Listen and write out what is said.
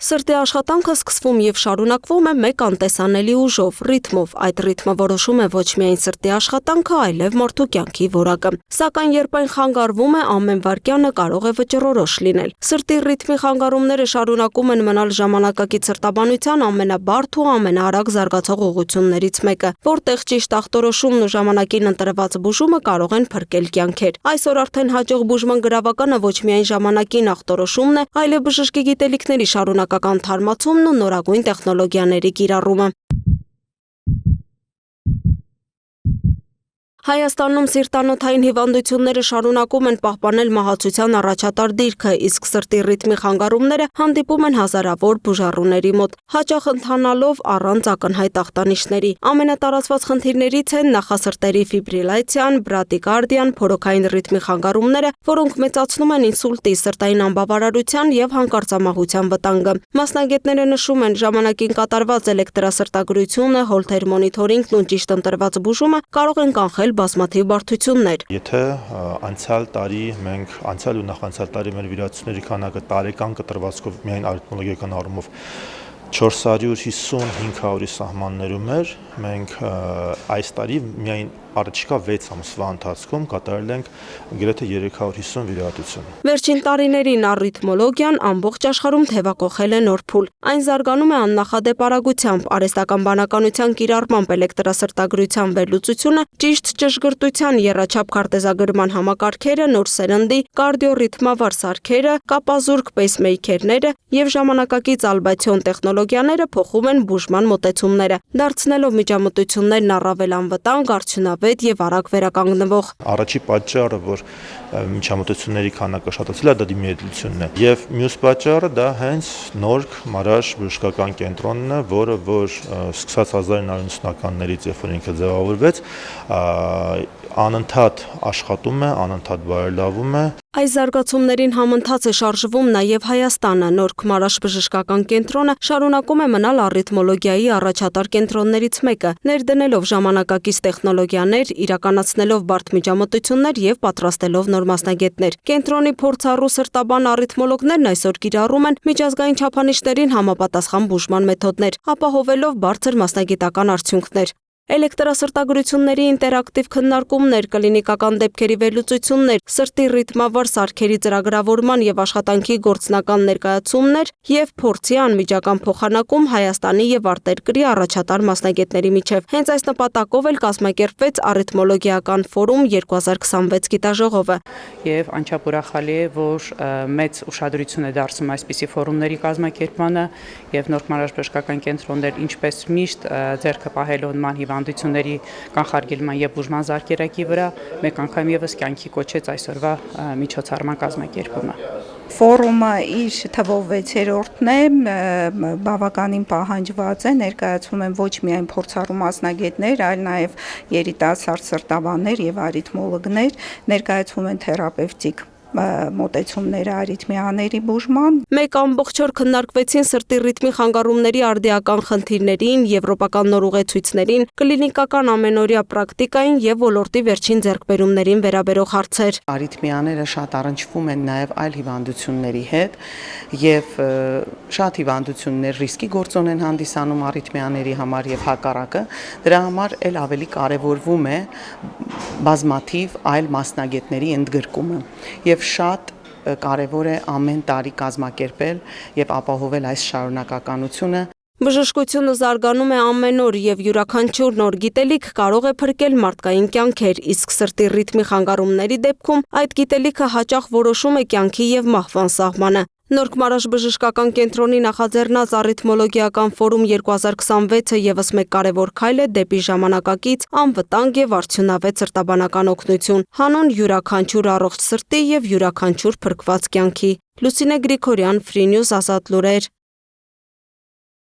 Սրտի աշխատանքը սկսվում եւ շարունակվում է մեկ անտեսանելի ուժով, ռիթմով։ Այդ ռիթմը որոշում է ոչ միայն սրտի աշխատանքը, այլև մարդու կյանքի որակը։ Սակայն երբ այն խանգարվում է, ամեն վայրկյանը կարող է վճռորոշ լինել։ Սրտի ռիթմի խանգարումները շարունակում են մնալ ժամանակակից սրտաբանության ամենաբարդ ու ամենաարագ զարգացող ուղղություններից մեկը, որտեղ ճիշտ ախտորոշումն ու ժամանակին ընտրված բուժումը կարող են փրկել կյանքեր։ Այսօր արդեն հաջող բուժման գրավականը ոչ միայն ժամանակին ախտորոշումն է, այլև բժշկի գիտելիքների շարունակական թարմացումն ու նորագույն տեխնոլոգիաների կիրառումը։ Հայաստանում սիրտանոթային հիվանդությունները շարունակում են պահպանել մահացության առաջատար դիրքը, իսկ սրտի ռիթմի խանգարումները հանդիպում են հազարավոր բուժառուների մոտ, հաճախ ընթանալով առանց ակնհայտ ախտանիշների։ Ամենատարածված խնդիրներից են նախասրտերի ֆիբրիլյացիան, բրադիկարդիան, փորոքային ռիթմի խանգարումները, որոնք մեծացնում են ինսուլտի, սրտային անբավարարության եւ հանկարծամահության վտանգը։ Մասնագետները նշում են, ժամանակին կատարված էլեկտրասրտագրությունը, հոլթեր մոնիթորինգն ու ճիշտ ընտրված բուժումը կարող են կանխել բազմաթիվ բարդություններ։ Եթե անցյալ ու նախանցյալ տարի մեր վիրահատությունների քանակը տարեկան կտրվածքով միայն արիթմոլոգիական առումով 450-500-ի սահմաններում էր, մենք այս տարի միայն առաջիկա 6 ամսվա ընթացքում կատարել ենք գրեթե 350 վիրահատություն։ Վերջին տարիներին արիթմոլոգիան ամբողջ աշխարհում թևակողել է նոր փուլ։ Այն զարգանում է աննախադեպ արագությամբ, արհեստական բանականության կիրառմամբ էլեկտրասրտագրության վերլուծությունը, ճիշտ ճշգրտության եռաչափ քարտեզագրման համակարգերը, նոր սերնդի կարդիոռիթմավար սարքերը, կապազուրկ պեյսմեյքերները եւ ժամանակակից ալբացիոն տեխնոլոգիաները փոխում են բուժման մոտեցումները, դարձնելով միջամտություններն առավել անվտանգ, արդյունավետ եւ արագ վերականգնվող։ Առաջի պատճառը, որ միջամտությունների քանակը շատացել է, դա դիմիեդլությունն է, եւ մյուս պատճառը դա հենց Նորք Մարաշ բժշկական կենտրոնն է, որը սկսած 1990-ականներից, երբ որ ինքը ձևավորվեց, անընդհատ աշխատում է, անընդհատ բարելավում է։ Այս զարգացումներին համընթաց է շարժվում նաև Հայաստանը։ Նորք Մարաշ բժշկական կենտրոնը շարունակում է մնալ արիթմոլոգիայի առաջատար կենտրոններից մեկը, ներդնելով ժամանակակից տեխնոլոգիաներ, իրականացնելով բարդ միջամտություններ եւ պատրաստելով նոր մասնագետներ։ Կենտրոնի փորձառու սրտաբան արիթմոլոգներն այսօր կիրառում են միջազգային չափանիշներին համապատասխան բուժման մեթոդներ, ապահովելով բարձր մասնագիտական արդյունքներ։ Էլեկտրասրտագրությունների ինտերակտիվ քննարկումներ, կլինիկական դեպքերի վերլուծություններ, սրտի ռիթմավար սարքերի ծրագրավորման եւ աշխատանքի գործնական ներկայացումներ եւ փորձի անմիջական փոխանակում Հայաստանի եւ արտերկրի առաջատար մասնագետների միջև։ Հենց այս նպատակով էլ կազմակերպվեց արիթմոլոգիական ֆորում 2026 գիտաժողովը։ Եվ անչափ ուրախալի է, որ մեծ ուշադրություն է դարձում այսպիսի ֆորումների կազմակերպմանը եւ Նորք Մարաշ բժշկական կենտրոններ ինչպես միշտ ձեռքը պահելով նման հիվանդությունների կանխարգելման եւ բուժման զարկերակի վրա մեկ անգամ եւս կյանքի կոչեց այսօրվա միջոցառման կազմակերպումը։ Ֆորումը իր թվով 6-րդն է, բավականին պահանջված է, ներկայացում են ոչ միայն փորձառու մասնագետներ, այլ նաեւ երիտասարդ սրտաբաններ եւ արիթմոլոգներ, ներկայացում են թերապևտիկ մոտեցումները արիթմիաների բուժման։ Մեկ ամբողջ օր քննարկվեցին սրտի ռիթմի խանգարումների արդիական խնդիրներին, եվրոպական նոր ուղեցույցներին, կլինիկական ամենօրյա պրակտիկային եւ ոլորտի վերջին ձեռքբերումներին վերաբերող հարցեր։ Արիթմիաները շատ առնչվում են նաեւ այլ հիվանդությունների հետ եւ շատ հիվանդություններ ռիսկի գործոն են հանդիսանում արիթմիաների համար եւ հակառակը։ Դրա համար էլ ավելի կարեւորվում է բազմաթիվ այլ մասնագետների ընդգրկումը եւ շատ կարևոր է ամեն տարի կազմակերպել եւ ապահովել այս շարունակականությունը։ Բժշկությունը զարգանում է ամեն օր եւ յուրաքանչյուր նոր գիտելիք կարող է փրկել մարդկային կյանքեր, իսկ սրտի ռիթմի խանգարումների դեպքում այդ գիտելիքը հաճախ որոշում է կյանքի եւ մահվան սահմանը։ Նորք Մարաշ բժշկական կենտրոնի նախաձեռնած արիթմոլոգիական ֆորում 2026-ը եւս մեկ կարևոր քայլ է դեպի ժամանակակից, անվտանգ եւ արդյունավետ սրտաբանական օգնություն, հանուն յուրաքանչյուր առողջ սրտի եւ յուրաքանչյուր փրկված կյանքի։ Լուսինե Գրիգորյան, Free News, Ազատ լուրեր։